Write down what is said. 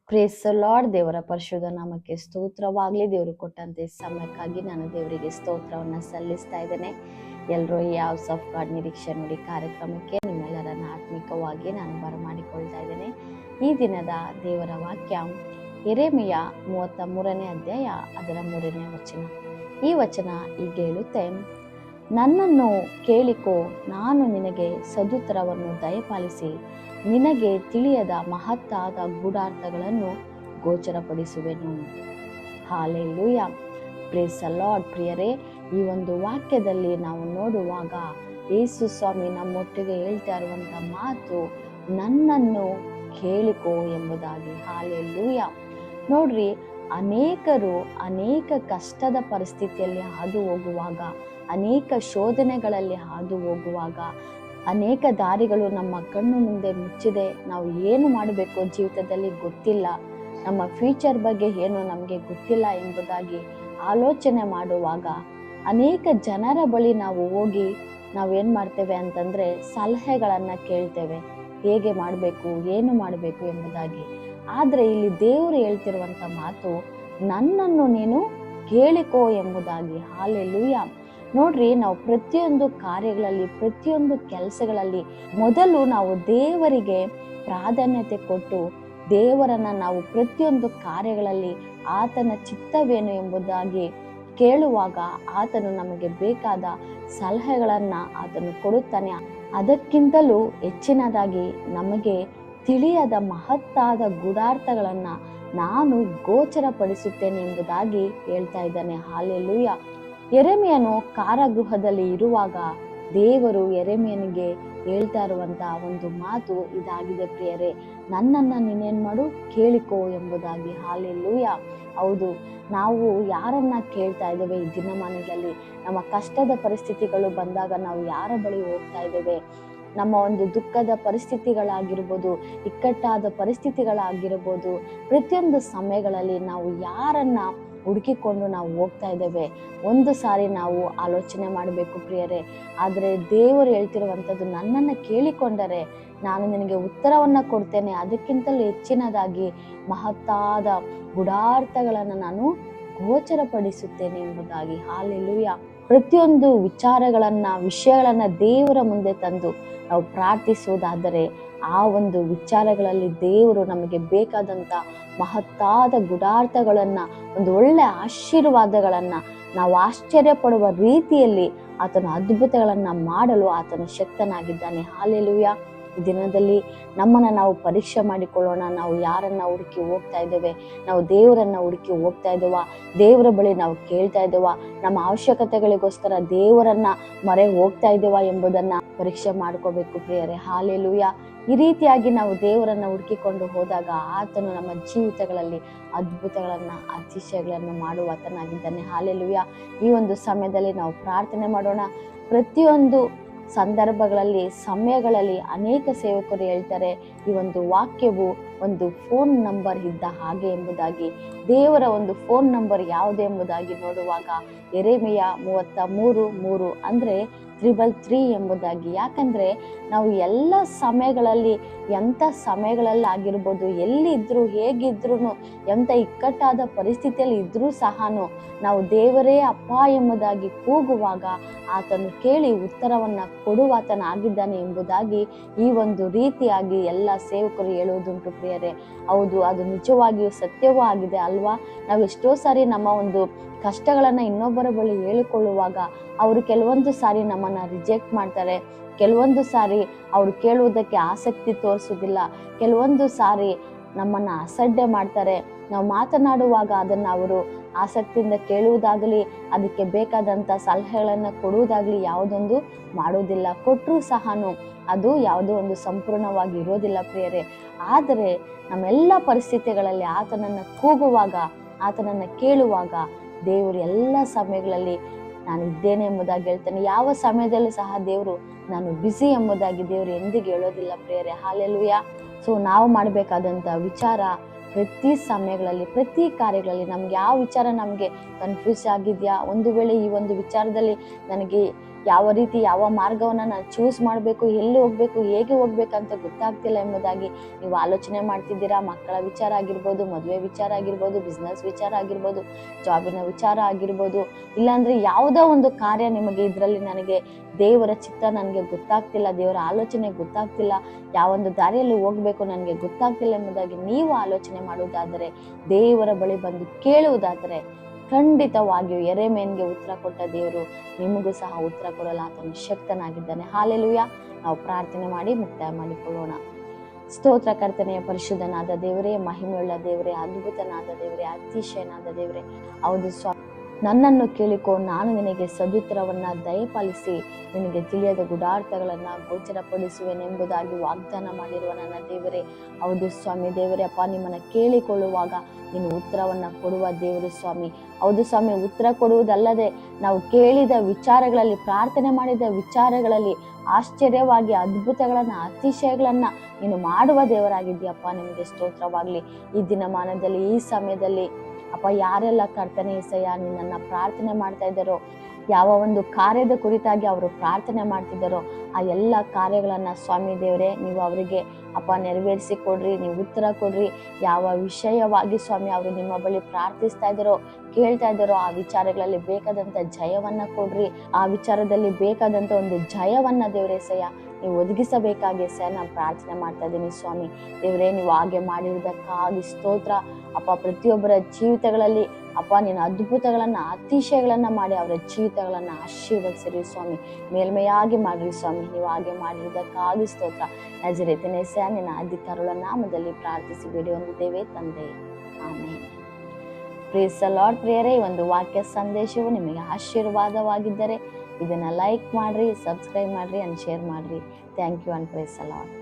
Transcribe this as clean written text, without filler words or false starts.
Praise lord. ದೇವರ ಪರಿಶುದ್ಧ ನಾಮಕ್ಕೆ ಸ್ತೋತ್ರವಾಗಲಿ. ದೇವರು ಕೊಟ್ಟಂತೆ ಸಮಯಕ್ಕಾಗಿ ನಾನು ದೇವರಿಗೆ ಸ್ತೋತ್ರವನ್ನು ಸಲ್ಲಿಸ್ತಾ ಇದ್ದೇನೆ. ಎಲ್ಲರೂ ಈ ಹೌಸ್ ಆಫ್ ಗಾಡ್ ನಿರೀಕ್ಷೆ ನುಡಿ ಕಾರ್ಯಕ್ರಮಕ್ಕೆ ನಿಮ್ಮೆಲ್ಲರನ್ನ ಆತ್ಮಿಕವಾಗಿ ನಾನು ಬರಮಾಡಿಕೊಳ್ತಾ ಇದ್ದೇನೆ. ಈ ದಿನದ ದೇವರ ವಾಕ್ಯ ಯೆರೆಮೀಯ 33ನೇ ಅಧ್ಯಾಯ ಅದರ 3ನೇ ವಚನ. ಈ ವಚನ ಹೀಗೆ ಹೇಳುತ್ತೆ, ನನ್ನನ್ನು ಕೇಳಿಕೋ, ನಾನು ನಿನಗೆ ಸದುತ್ತರವನ್ನು ದಯಪಾಲಿಸಿ ನಿನಗೆ ತಿಳಿಯದ ಮಹತ್ತಾದ ಗೂಢಾರ್ಥಗಳನ್ನು ಗೋಚರಪಡಿಸುವೆನು. ಹಾಲೆಲೂಯ. Praise the lord. ಪ್ರಿಯರೇ, ಈ ಒಂದು ವಾಕ್ಯದಲ್ಲಿ ನಾವು ನೋಡುವಾಗ ಯೇಸು ಸ್ವಾಮಿ ನಮ್ಮೊಟ್ಟಿಗೆ ಹೇಳ್ತಾ ಇರುವಂಥ ಮಾತು ನನ್ನನ್ನು ಕೇಳಿಕೋ ಎಂಬುದಾಗಿ. ಹಾಲೆಲೂಯ. ನೋಡ್ರಿ, ಅನೇಕರು ಅನೇಕ ಕಷ್ಟದ ಪರಿಸ್ಥಿತಿಯಲ್ಲಿ ಹಾದು ಹೋಗುವಾಗ, ಅನೇಕ ಶೋಧನೆಗಳಲ್ಲಿ ಹಾದು ಹೋಗುವಾಗ, ಅನೇಕ ದಾರಿಗಳು ನಮ್ಮ ಕಣ್ಣು ಮುಂದೆ ಮುಚ್ಚಿದೆ, ನಾವು ಏನು ಮಾಡಬೇಕು ಜೀವಿತದಲ್ಲಿ ಗೊತ್ತಿಲ್ಲ, ನಮ್ಮ ಫ್ಯೂಚರ್ ಬಗ್ಗೆ ಏನು ನಮಗೆ ಗೊತ್ತಿಲ್ಲ ಎಂಬುದಾಗಿ ಆಲೋಚನೆ ಮಾಡುವಾಗ ಅನೇಕ ಜನರ ಬಳಿ ನಾವು ಹೋಗಿ ನಾವೇನು ಮಾಡ್ತೇವೆ ಅಂತಂದರೆ ಸಲಹೆಗಳನ್ನು ಕೇಳ್ತೇವೆ, ಹೇಗೆ ಮಾಡಬೇಕು, ಏನು ಮಾಡಬೇಕು ಎಂಬುದಾಗಿ. ಆದರೆ ಇಲ್ಲಿ ದೇವರು ಹೇಳ್ತಿರುವಂಥ ಮಾತು ನನ್ನನ್ನು ನೀನು ಕೇಳಿಕೋ ಎಂಬುದಾಗಿ. ಹಾಲೆಲೂಯ. ನೋಡ್ರಿ, ನಾವು ಪ್ರತಿಯೊಂದು ಕಾರ್ಯಗಳಲ್ಲಿ, ಪ್ರತಿಯೊಂದು ಕೆಲಸಗಳಲ್ಲಿ ಮೊದಲು ನಾವು ದೇವರಿಗೆ ಪ್ರಾಧಾನ್ಯತೆ ಕೊಟ್ಟು ದೇವರನ್ನ ನಾವು ಪ್ರತಿಯೊಂದು ಕಾರ್ಯಗಳಲ್ಲಿ ಆತನ ಚಿತ್ತವೇನು ಎಂಬುದಾಗಿ ಕೇಳುವಾಗ ಆತನು ನಮಗೆ ಬೇಕಾದ ಸಲಹೆಗಳನ್ನು ಆತನು ಕೊಡುತ್ತಾನೆ. ಅದಕ್ಕಿಂತಲೂ ಹೆಚ್ಚಿನದಾಗಿ ನಮಗೆ ತಿಳಿಯದ ಮಹತ್ತಾದ ಗೂಢಾರ್ಥಗಳನ್ನು ನಾನು ಗೋಚರಪಡಿಸುತ್ತೇನೆ ಎಂಬುದಾಗಿ ಹೇಳ್ತಾ ಇದ್ದಾನೆ. ಹಾಲೆಲೂಯ. ಯೆರೆಮೀಯನು ಕಾರಾಗೃಹದಲ್ಲಿ ಇರುವಾಗ ದೇವರು ಯೆರೆಮೀಯನಿಗೆ ಹೇಳ್ತಾ ಇರುವಂತ ಒಂದು ಮಾತು ಇದಾಗಿದೆ ಪ್ರಿಯರೇ, ನನ್ನನ್ನು ನೀನೇನ್ ಮಾಡು, ಕೇಳಿಕೋ ಎಂಬುದಾಗಿ. ಹಾಲೆಲೂಯ. ಹೌದು, ನಾವು ಯಾರನ್ನ ಕೇಳ್ತಾ ಇದ್ದೇವೆ ಈ ದಿನಮಾನಗಳಲ್ಲಿ? ನಮ್ಮ ಕಷ್ಟದ ಪರಿಸ್ಥಿತಿಗಳು ಬಂದಾಗ ನಾವು ಯಾರ ಬಳಿ ಹೋಗ್ತಾ ಇದ್ದೇವೆ? ನಮ್ಮ ಒಂದು ದುಃಖದ ಪರಿಸ್ಥಿತಿಗಳಾಗಿರ್ಬೋದು, ಇಕ್ಕಟ್ಟಾದ ಪರಿಸ್ಥಿತಿಗಳಾಗಿರ್ಬೋದು, ಪ್ರತಿಯೊಂದು ಸಮಯಗಳಲ್ಲಿ ನಾವು ಯಾರನ್ನ ಹುಡುಕಿಕೊಂಡು ನಾವು ಹೋಗ್ತಾ ಇದ್ದೇವೆ? ಒಂದು ಸಾರಿ ನಾವು ಆಲೋಚನೆ ಮಾಡಬೇಕು ಪ್ರಿಯರೇ. ಆದರೆ ದೇವರು ಹೇಳ್ತಿರುವಂಥದ್ದು, ನನ್ನನ್ನು ಕೇಳಿಕೊಂಡರೆ ನಾನು ನಿನಗೆ ಉತ್ತರವನ್ನು ಕೊಡ್ತೇನೆ, ಅದಕ್ಕಿಂತಲೂ ಹೆಚ್ಚಿನದಾಗಿ ಮಹತ್ತಾದ ಗೂಢಾರ್ಥಗಳನ್ನು ನಾನು ಗೋಚರಪಡಿಸುತ್ತೇನೆ ಎಂಬುದಾಗಿ. ಹಾಲೆಲೂಯ. ಪ್ರತಿಯೊಂದು ವಿಷಯಗಳನ್ನ ದೇವರ ಮುಂದೆ ತಂದು ನಾವು ಪ್ರಾರ್ಥಿಸುವುದಾದರೆ ಆ ಒಂದು ವಿಚಾರಗಳಲ್ಲಿ ದೇವರು ನಮಗೆ ಬೇಕಾದಂಥ ಮಹತ್ತಾದ ಗೂಢಾರ್ಥಗಳನ್ನು, ಒಂದು ಒಳ್ಳೆ ಆಶೀರ್ವಾದಗಳನ್ನು, ನಾವು ಆಶ್ಚರ್ಯ ಪಡುವ ರೀತಿಯಲ್ಲಿ ಆತನ ಅದ್ಭುತಗಳನ್ನು ಮಾಡಲು ಆತನ ಶಕ್ತನಾಗಿದ್ದಾನೆ. ಹಾಲೆಲೂಯ. ಈ ದಿನದಲ್ಲಿ ನಮ್ಮನ್ನು ನಾವು ಪರೀಕ್ಷೆ ಮಾಡಿಕೊಳ್ಳೋಣ. ನಾವು ಯಾರನ್ನ ಹುಡುಕಿ ಹೋಗ್ತಾ ಇದ್ದೇವೆ? ನಾವು ದೇವರನ್ನ ಹುಡುಕಿ ಹೋಗ್ತಾ ಇದ್ದೇವಾ? ದೇವರ ಬಳಿ ನಾವು ಕೇಳ್ತಾ ಇದ್ದೇವಾ? ನಮ್ಮ ಅವಶ್ಯಕತೆಗಳಿಗೋಸ್ಕರ ದೇವರನ್ನ ಮೊರೆ ಹೋಗ್ತಾ ಇದ್ದೇವಾ ಎಂಬುದನ್ನ ಪರೀಕ್ಷೆ ಮಾಡ್ಕೋಬೇಕು ಪ್ರಿಯರೇ. ಹಾಲೆಲೂಯ. ಈ ರೀತಿಯಾಗಿ ನಾವು ದೇವರನ್ನ ಹುಡುಕಿಕೊಂಡು ಹೋದಾಗ ಆತನು ನಮ್ಮ ಜೀವಿತಗಳಲ್ಲಿ ಅದ್ಭುತಗಳನ್ನ, ಅತಿಶಯಗಳನ್ನು ಮಾಡುವ ಆತನಾಗಿದ್ದಾನೆ. ಹಾಲೆಲೂಯ. ಈ ಒಂದು ಸಮಯದಲ್ಲಿ ನಾವು ಪ್ರಾರ್ಥನೆ ಮಾಡೋಣ. ಪ್ರತಿಯೊಂದು ಸಂದರ್ಭಗಳಲ್ಲಿ, ಸಮಯಗಳಲ್ಲಿ ಅನೇಕ ಸೇವಕರು ಹೇಳ್ತಾರೆ, ಈ ಒಂದು ವಾಕ್ಯವು ಒಂದು ಫೋನ್ ನಂಬರ್ ಇದ್ದ ಹಾಗೆ ಎಂಬುದಾಗಿ. ದೇವರ ಒಂದು ಫೋನ್ ನಂಬರ್ ಯಾವುದು ಎಂಬುದಾಗಿ ನೋಡುವಾಗ ಯೆರೆಮೀಯ 33:3 ಅಂದರೆ 333 ಎಂಬುದಾಗಿ. ಯಾಕಂದರೆ ನಾವು ಎಲ್ಲ ಸಮಯಗಳಲ್ಲಿ, ಎಂಥ ಸಮಯಗಳಲ್ಲಾಗಿರ್ಬೋದು, ಎಲ್ಲಿದ್ದರೂ, ಹೇಗಿದ್ರೂ, ಎಂಥ ಇಕ್ಕಟ್ಟಾದ ಪರಿಸ್ಥಿತಿಯಲ್ಲಿ ಇದ್ರೂ ಸಹ ನಾವು ದೇವರೇ ಅಪ್ಪ ಎಂಬುದಾಗಿ ಕೂಗುವಾಗ ಆತನು ಕೇಳಿ ಉತ್ತರವನ್ನು ಕೊಡುವಾತನಾಗಿದ್ದಾನೆ ಎಂಬುದಾಗಿ ಈ ಒಂದು ರೀತಿಯಾಗಿ ಎಲ್ಲ ಸೇವಕರು ಹೇಳುವುದುಂಟು ಪ್ರಿಯರೇ. ಹೌದು, ಅದು ನಿಜವಾಗಿಯೂ ಸತ್ಯವೂ ಆಗಿದೆ ಅಲ್ವಾ? ನಾವು ಎಷ್ಟೋ ಸಾರಿ ನಮ್ಮ ಒಂದು ಕಷ್ಟಗಳನ್ನು ಇನ್ನೊಬ್ಬರ ಬಳಿ ಹೇಳಿಕೊಳ್ಳುವಾಗ ಅವರು ಕೆಲವೊಂದು ಸಾರಿ ನಮ್ಮನ್ನು ರಿಜೆಕ್ಟ್ ಮಾಡ್ತಾರೆ, ಕೆಲವೊಂದು ಸಾರಿ ಅವರು ಕೇಳುವುದಕ್ಕೆ ಆಸಕ್ತಿ ತೋರಿಸೋದಿಲ್ಲ, ಕೆಲವೊಂದು ಸಾರಿ ನಮ್ಮನ್ನು ಅಸಡ್ಡೆ ಮಾಡ್ತಾರೆ. ನಾವು ಮಾತನಾಡುವಾಗ ಅದನ್ನು ಅವರು ಆಸಕ್ತಿಯಿಂದ ಕೇಳುವುದಾಗಲಿ, ಅದಕ್ಕೆ ಬೇಕಾದಂಥ ಸಲಹೆಗಳನ್ನು ಕೊಡುವುದಾಗಲಿ ಯಾವುದೊಂದು ಮಾಡುವುದಿಲ್ಲ. ಕೊಟ್ಟರೂ ಸಹ ಅದು ಯಾವುದೋ ಒಂದು ಸಂಪೂರ್ಣವಾಗಿ ಇರೋದಿಲ್ಲ ಪ್ರಿಯರೇ. ಆದರೆ ನಮ್ಮೆಲ್ಲ ಪರಿಸ್ಥಿತಿಗಳಲ್ಲಿ ಆತನನ್ನು ಕೂಗುವಾಗ, ಆತನನ್ನು ಕೇಳುವಾಗ ದೇವರು ಎಲ್ಲ ಸಮಯಗಳಲ್ಲಿ ನಾನು ಇದ್ದೇನೆ ಎಂಬುದಾಗಿ ಹೇಳ್ತಾನೆ. ಯಾವ ಸಮಯದಲ್ಲೂ ಸಹ ದೇವರು ನಾನು ಬ್ಯುಸಿ ಎಂಬುದಾಗಿ ದೇವರು ಎಂದಿಗೂ ಹೇಳೋದಿಲ್ಲ ಪ್ರಿಯರೇ. ಹಾಲೆಲೂಯ. ಸೊ ನಾವು ಮಾಡಬೇಕಾದಂಥ ವಿಚಾರ, ಪ್ರತಿ ಸಮಯಗಳಲ್ಲಿ, ಪ್ರತಿ ಕಾರ್ಯಗಳಲ್ಲಿ ನಮ್ಗೆ ಯಾವ ವಿಚಾರ ನಮಗೆ ಕನ್ಫ್ಯೂಸ್ ಆಗಿದೆಯಾ, ಒಂದು ವೇಳೆ ಈ ಒಂದು ವಿಚಾರದಲ್ಲಿ ನನಗೆ ಯಾವ ರೀತಿ ಯಾವ ಮಾರ್ಗವನ್ನ ನಾನು ಚೂಸ್ ಮಾಡಬೇಕು, ಎಲ್ಲಿ ಹೋಗ್ಬೇಕು, ಹೇಗೆ ಹೋಗ್ಬೇಕಂತ ಗೊತ್ತಾಗ್ತಿಲ್ಲ ಎಂಬುದಾಗಿ ನೀವು ಆಲೋಚನೆ ಮಾಡ್ತಿದ್ದೀರಾ. ಮಕ್ಕಳ ವಿಚಾರ ಆಗಿರ್ಬೋದು, ಮದುವೆ ವಿಚಾರ ಆಗಿರ್ಬೋದು, ಬಿಸ್ನೆಸ್ ವಿಚಾರ ಆಗಿರ್ಬೋದು, ಜಾಬಿನ ವಿಚಾರ ಆಗಿರ್ಬೋದು, ಇಲ್ಲಾಂದ್ರೆ ಯಾವುದೋ ಒಂದು ಕಾರ್ಯ ನಿಮಗೆ ಇದರಲ್ಲಿ ನನಗೆ ದೇವರ ಚಿತ್ತ ನನಗೆ ಗೊತ್ತಾಗ್ತಿಲ್ಲ, ದೇವರ ಆಲೋಚನೆ ಗೊತ್ತಾಗ್ತಿಲ್ಲ, ಯಾವೊಂದು ದಾರಿಯಲ್ಲಿ ಹೋಗ್ಬೇಕು ನನಗೆ ಗೊತ್ತಾಗ್ತಿಲ್ಲ ಎಂಬುದಾಗಿ ನೀವು ಆಲೋಚನೆ ಮಾಡುವುದಾದರೆ, ದೇವರ ಬಳಿ ಬಂದು ಕೇಳುವುದಾದರೆ, ಖಂಡಿತವಾಗಿಯೂ ಯೆರೆಮೀಯನಿಗೆ ಉತ್ತರ ಕೊಟ್ಟ ದೇವರು ನಿಮಗೂ ಸಹ ಉತ್ತರ ಕೊಡಲು ಆತನು ಶಕ್ತನಾಗಿದ್ದಾನೆ. ಹಾಲೆಲೂಯಾ. ನಾವು ಪ್ರಾರ್ಥನೆ ಮಾಡಿ ಮುಕ್ತಾಯ ಮಾಡಿಕೊಳ್ಳೋಣ. ಸ್ತೋತ್ರ ಕರ್ತನೆಯ ಪರಿಶುದ್ಧನಾದ ದೇವರೇ, ಮಹಿಮೆಯುಳ್ಳ ದೇವರೇ, ಅದ್ಭುತನಾದ ದೇವರೇ, ಅತಿಶಯನಾದ ದೇವರೇ, ಹೌದು ಸ್ವಾಮಿ, ನನ್ನನ್ನು ಕೇಳಿಕೋ, ನಾನು ನಿನಗೆ ಸದುತ್ತರವನ್ನ ದಯಪಾಲಿಸಿ ನಿನಗೆ ತಿಳಿಯದ ಗುಡಾರ್ಥಗಳನ್ನ ಗೋಚರಪಡಿಸುವೆನೆಂಬುದಾಗಿ ವಾಗ್ದಾನ ಮಾಡಿರುವ ನನ್ನ ದೇವರೇ, ಹೌದು ಸ್ವಾಮಿ ದೇವರೇ, ಅಪ್ಪ ನಿಮ್ಮನ್ನ ಕೇಳಿಕೊಳ್ಳುವಾಗ ನೀನು ಉತ್ತರವನ್ನ ಕೊಡುವ ದೇವರು ಸ್ವಾಮಿ. ಹೌದು ಸ್ವಾಮಿ, ಉತ್ತರ ಕೊಡುವುದಲ್ಲದೆ ನಾವು ಕೇಳಿದ ವಿಚಾರಗಳಲ್ಲಿ, ಪ್ರಾರ್ಥನೆ ಮಾಡಿದ ವಿಚಾರಗಳಲ್ಲಿ ಆಶ್ಚರ್ಯವಾಗಿ ಅದ್ಭುತಗಳನ್ನ, ಅತಿಶಯಗಳನ್ನ ನೀನು ಮಾಡುವ ದೇವರಾಗಿದ್ದೀಯಪ್ಪ. ನಿಮಗೆ ಸ್ತೋತ್ರವಾಗ್ಲಿ. ಈ ದಿನಮಾನದಲ್ಲಿ, ಈ ಸಮಯದಲ್ಲಿ ಅಪ್ಪ, ಯಾರೆಲ್ಲ ಕರ್ತನೆ ಏಸಯ್ಯ ನಿನ್ನನ್ನ ಪ್ರಾರ್ಥನೆ ಮಾಡ್ತಾ ಇದ್ದಾರೋ, ಯಾವ ಒಂದು ಕಾರ್ಯದ ಕುರಿತಾಗಿ ಅವರು ಪ್ರಾರ್ಥನೆ ಮಾಡ್ತಿದ್ದಾರೋ, ಆ ಎಲ್ಲ ಕಾರ್ಯಗಳನ್ನ ಸ್ವಾಮಿ ದೇವರೇ ನೀವು ಅವರಿಗೆ ಅಪ್ಪ ನೆರವೇರಿಸಿ ಕೊಡ್ರಿ, ನೀವು ಉತ್ತರ ಕೊಡ್ರಿ. ಯಾವ ವಿಷಯವಾಗಿ ಸ್ವಾಮಿ ಅವರು ನಿಮ್ಮ ಬಳಿ ಪ್ರಾರ್ಥಿಸ್ತಾ ಇದ್ದಾರೋ, ಕೇಳ್ತಾ ಇದ್ದಾರೋ, ಆ ವಿಚಾರಗಳಲ್ಲಿ ಬೇಕಾದಂತ ಜಯವನ್ನ ಕೊಡ್ರಿ. ಆ ವಿಚಾರದಲ್ಲಿ ಬೇಕಾದಂತ ಒಂದು ಜಯವನ್ನ ದೇವರೇಸಯ್ಯ ನೀವು ಒದಗಿಸಬೇಕಾಗಿ ಸರ್ ನಾನು ಪ್ರಾರ್ಥನೆ ಮಾಡ್ತಾ ಇದ್ದೀನಿ ಸ್ವಾಮಿ ದೇವರೇ. ನೀವು ಹಾಗೆ ಮಾಡಿರೋದಕ್ಕಾಗಿ ಸ್ತೋತ್ರ ಅಪ್ಪ. ಪ್ರತಿಯೊಬ್ಬರ ಜೀವಿತಗಳಲ್ಲಿ ಅಪ್ಪ ನೀನು ಅದ್ಭುತಗಳನ್ನ, ಅತಿಶಯಗಳನ್ನ ಮಾಡಿ ಅವರ ಜೀವಿತಗಳನ್ನ ಆಶೀರ್ವದಿಸಿರಿ ಸ್ವಾಮಿ, ಮೇಲ್ಮೆಯಾಗಿ ಮಾಡ್ರಿ ಸ್ವಾಮಿ. ನೀವು ಹಾಗೆ ಮಾಡಿರೋದಕ್ಕಾಗಿ ಸ್ತೋತ್ರ. ನಜರೇತಿನ ಯೇಸುವಿನ ನಿನ್ನ ಅಧಿಕಾರಗಳ ನಾಮದಲ್ಲಿ ಪ್ರಾರ್ಥಿಸಿ ಬೇಡಿ ಹೊಂದಿದ್ದೇವೆ ತಂದೆ, ಆಮೆನ್. ಪ್ರೇಸ್ ದ ಲಾರ್ಡ್ ಪ್ರಿಯರೇ, ಈ ಒಂದು ವಾಕ್ಯ ಸಂದೇಶವು ನಿಮಗೆ ಆಶೀರ್ವಾದವಾಗಿದ್ದರೆ ಇದನ್ನ ಲೈಕ್ ಮಾಡ್ರಿ, ಸಬ್ಸ್ಕ್ರೈಬ್ ಮಾಡ್ರಿ ಅಂಡ್ ಶೇರ್ ಮಾಡ್ರಿ. Thank you and praise the lord.